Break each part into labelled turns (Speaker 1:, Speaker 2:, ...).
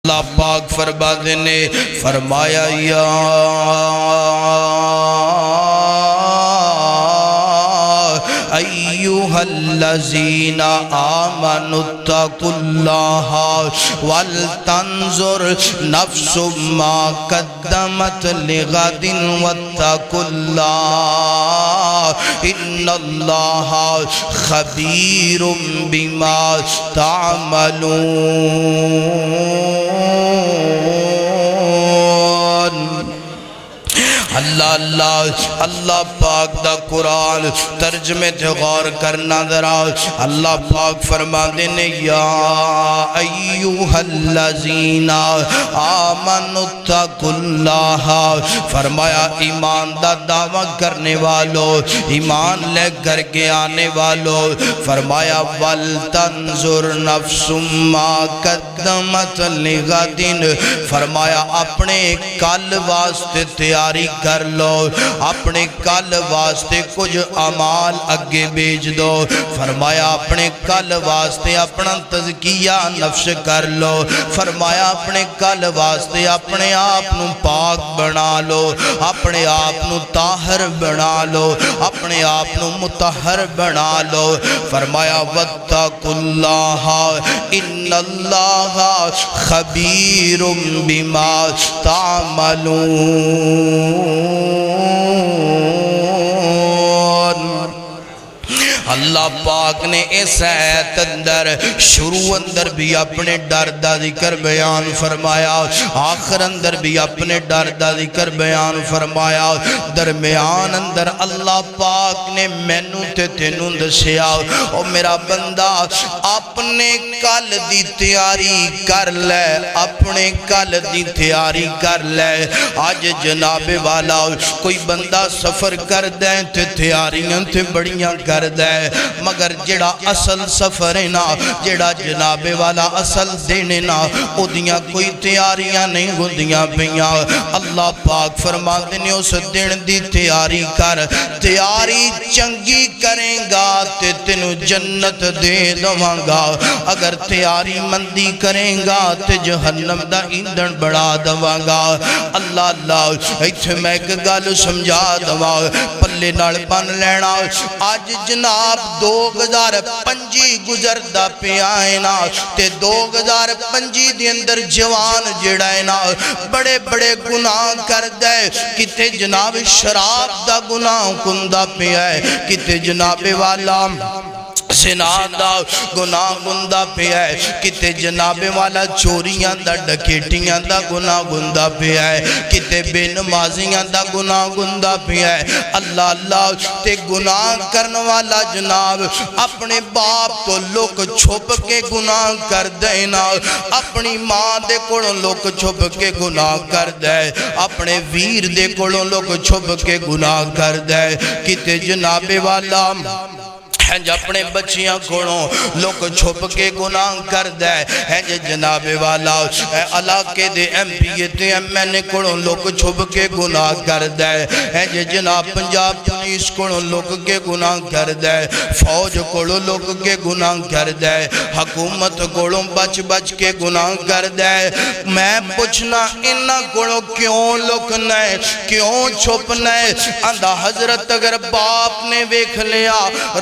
Speaker 1: اللہ پاک فرماتے نے فرمایا یا ایھا الذین آمنوا اتقوا اللہ ولتنظر نفس ما قدمت لغد واتقوا اللہ ان اللہ خبیر بما تعملون۔ اللہ پاک دا قرآن ترجمے تے غور کرنا ذرا۔ اللہ پاک فرماتے نے یا ایھا الذین آمنوا اتقوا اللہ، فرمایا ایمان دا دعویٰ کرنے والو، ایمان لے کر کے آنے والو، فرمایا وَلْتَنْظُرْ نَفْسٌ مَا قَدَّمَتْ لِغَدٍ، فرمایا اپنے کل واسطے تیاری کر لو، اپنے کل واسطے کچھ اعمال اگے بیج دو، فرمایا اپنے کل واسطے اپنا تزکیہ نفس کر لو، فرمایا اپنے کل واسطے اپنے آپ نو پاک بنا لو، اپنے آپ نو طاہر بنا لو، اپنے آپ نو مطہر بنا لو، فرمایا واتقوا اللہ ان اللہ خبیر بما تعملون۔ اللہ پاک نے اس آیت اندر شروع اندر بھی اپنے ڈر دا ذکر بیان فرمایا، آخر اندر بھی اپنے ڈر دا ذکر بیان فرمایا، درمیان اندر اللہ پاک نے مینوں تے تینوں دسیا او میرا بندہ اپنے کل دی تیاری کر لے، اپنے کل دی تیاری کر لے۔ آج جناب والا کوئی بندہ سفر کر دے تے تیاریاں تے بڑیاں کر دے، مگر جڑا اصل سفر ہے نا، جڑا جناب والا اصل دینے نا، او دیاں کوئی تیاریاں نہیں ہوندیاں پیاں۔ اللہ پاک فرماتے نے اس دن دی تیاری کر، تیاری چنگی کریں گا تے تینوں جنت دے دواں گا، اگر تیاری مندی کریں گا تے جہنم دا ایندھن بڑھا دواں گا۔ اللہ ایتھے میں ایک گل سمجھا دواں، پلے نال بن لینا۔ آج جناب 2025 گزردہ پہ آئے نا، تے 2025 دی اندر جوان جڑا ہے نا بڑے بڑے گناہ کر دے، کتے جناب شراب دا گناہ کندہ پہ آئے، کتے جناب والا زنا دا گناہ گندہ پہ ہے، کتے جناب والا چوریاں دا ڈکیٹیاں دا گناہ گندہ پہ ہے، کتے بے نمازیاں دا گناہ گندہ پہ ہے۔ اللہ تے گناہ کرنے والا جناب اپنے باپ تو لوگ چھپ کے گناہ کر دینا، اپنی ماں دے کولوں لوگ چھپ کے گناہ کر دے، اپنے ویر دے کولوں لوگ چھپ کے گناہ کر دے، کتے جناب والا اپنے بچیاں کھوڑوں لوگ چھپ کے گناہ کر دے، جناب والا علاقے دے ایم پی تے ایم این اے کھوڑوں لوگ چھپ کے گناہ کر دے، جناب پنجاب پولیس کھوڑوں لوگ کے گناہ کر دے، فوج کھوڑوں لوگ کے گناہ کر دے، حکومت کھوڑوں بچ کے گناہ کر دے۔ میں پوچھنا انہاں کھوڑوں کیوں لکنا ہے، کیوں چھپنا ہے؟ اندھا حضرت اگر باپ نے ویکھ لیا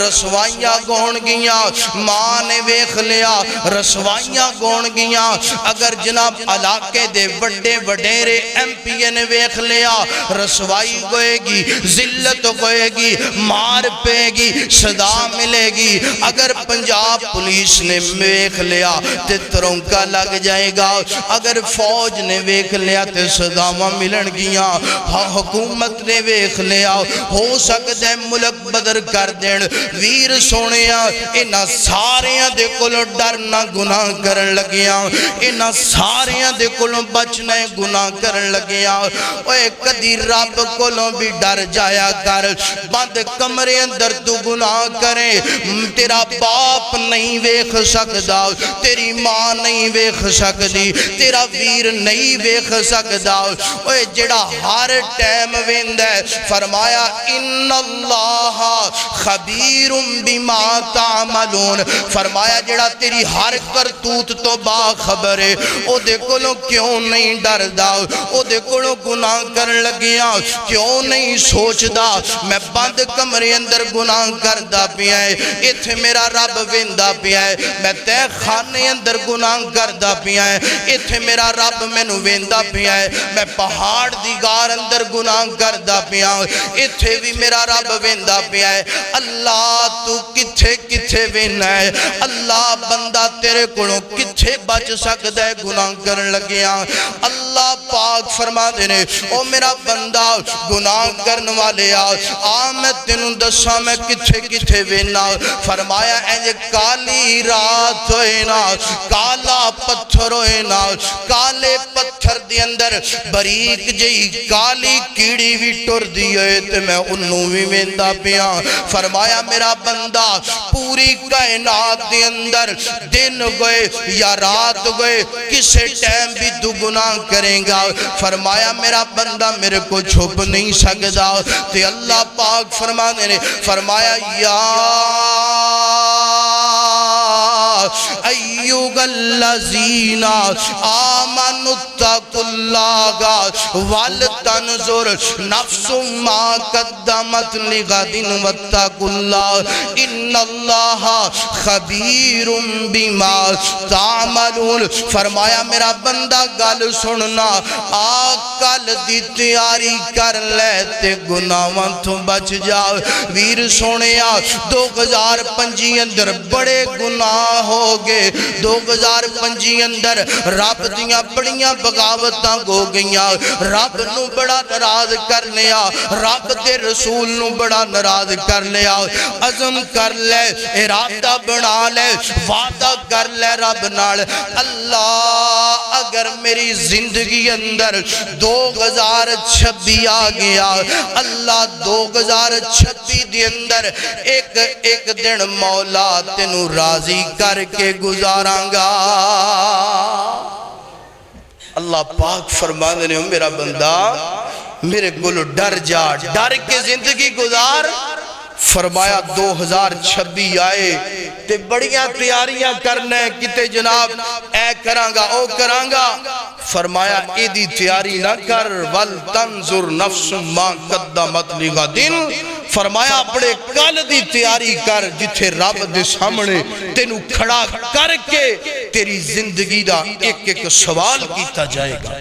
Speaker 1: رسوائیاں گون گیاں، ماں نے ویکھ لیا رسوائیاں گون گیاں، اگر جناب علاقے دے وڈے وڈیرے ایم پی اے نے ویکھ لیا رسوائی گوئے گی، ذلت گوئے گی، مار پے گی، صدا ملے گی۔ اگر پنجاب پولیس نے ویکھ لیا تے ترونکا لگ جائے گا، اگر فوج نے ویکھ لیا تے صداواں ملن گیاں، حکومت نے ویکھ لیا ہو سکتا ہے ملک بدر کر دین۔ ویر سونیاں انہاں ساریاں دے کولوں ڈرنا گناہ کرن لگیاں، انہاں ساریاں دے کولوں بچنا گناہ کرن لگیاں۔ اوے کدی رب کولوں بھی ڈر جایا کر، بند کمرے اندر تو گناہ کرے، تیرا باپ نہیں ویکھ سکدا، تیری ماں نہیں ویکھ سکدی، تیرا ویر نہیں ویکھ سکدا۔ اوے جڑا ہر ٹائم ویندا ہے، فرمایا ان اللہ خبیر بما تعملون فرمایا جڑا تیری ہر کرتوت تو باخبر ہے او دے کولوں کیوں نہیں ڈردا او دے کولوں گناہ کرن لگیا کیوں نہیں سوچدا میں بند کمرے اندر گناہ کردا پیا ہے ایتھے میرا رب ویندا پیا ہے میں تے خانے اندر گناہ کردا پیا ہے ایتھے میرا رب مینوں ویندا پیا ہے میں پہاڑ دی غار اندر گناہ کردا پیا ایتھے بھی میرا رب ویندا پیا ہے اللہ تو کتھے کتھے وینا ہے اللہ بندہ تیرے کولوں کتھے بچ سکدا ہے گناہ کرن لگیا اللہ پاک فرما دے نے او میرا بندہ گناہ کرن والے آ میں تینوں دساں میں کتھے کتھے وینا فرمایا اے کالی رات ہوئے نا کالا پتھر ہوئے نا کالے پتھر دی اندر بریک جئی کالی کیڑی بھی ٹر دیئے تے میں انہوں بھی ویندا پیا فرمایا میرا بندہ پوری کائنات دی اندر دن گئے یا رات گئے کسے ٹائم بھی تو گناہ کریں گا فرمایا میرا بندہ میرے کو چھپ نہیں سکدا تے اللہ پاک فرما دے فرمایا یا ایوہ الذین آمنوا اتقوا اللہ ولتنظر نفس ما قدمت لغد واتقوا اللہ ان اللہ خبیر بما تعملون فرمایا میرا بندہ گل سننا کل دی تیاری کر لیتے گناہاں تو بچ جا ویر سونیا 2025 اندر بڑے گناہ ہو گئے 2025 اندر رب دیاں بڑیاں بغاوتاں ہو گئیاں رب نو بڑا ناراض کر لیا رب دے رسول نو بڑا ناراض کر لیا عزم کر لے ارادہ بنا لے وعدہ کر لے رب نال اللہ اگر میری زندگی اندر 2026 آ گیا اللہ 2026 دی اندر ایک دن مولا تینوں راضی کر کے گزاراں گا اللہ پاک فرما دے میرا بندہ میرے گلو ڈر جا ڈر کے زندگی گزار فرمایا 2026 آئے تے بڑیاں تیاریاں کرنے کتے جناب اے کرانگا او کرانگا فرمایا ایدی تیاری نہ کر وَلْتَنْظُرْ نَفْسٌ مَا قَدَّمَتْ لِغَدٍ فرمایا اپنے کل دی تیاری کر جتھے رب دے سامنے تینوں کھڑا کر کے تیری زندگی دا ایک ایک سوال کیتا جائے گا